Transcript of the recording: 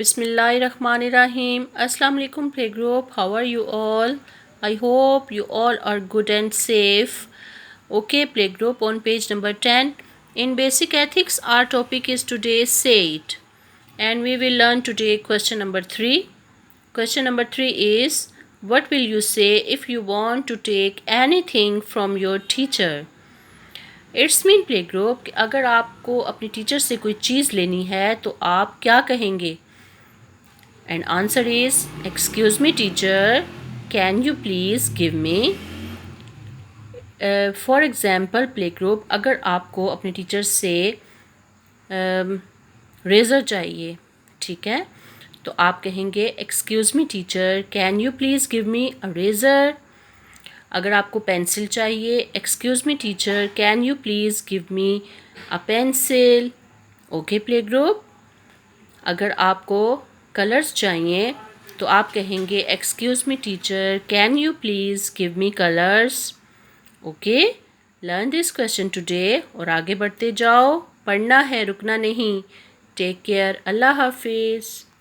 Bismillahirrahmanirrahim. Assalamu alaikum Playgroup. How are you all? I hope you all are good and safe. Okay Playgroup, on page number 10. In basic ethics, our topic is today say it. And we will learn today question number 3. Question number 3 is, what will you say if you want to take anything from your teacher? It's mean play group कि अगर आपको अपनी teacher से कोई चीज़ लेनी है तो आप क्या कहेंगे? And answer is, excuse me teacher, can you please give me. For example play group, अगर आपको अपने टीचर से रेज़र चाहिए, ठीक है, तो आप कहेंगे excuse me teacher, can you please give me a eraser. अगर आपको पेंसिल चाहिए, excuse me teacher, can you please give me a pencil. Okay play group, अगर आपको कलर्स चाहिए तो आप कहेंगे excuse me teacher, can you please give me colours. Okay, learn this question today और आगे बढ़ते जाओ, पढ़ना है, रुकना नहीं। टेक केयर, अल्लाह हाफिज़।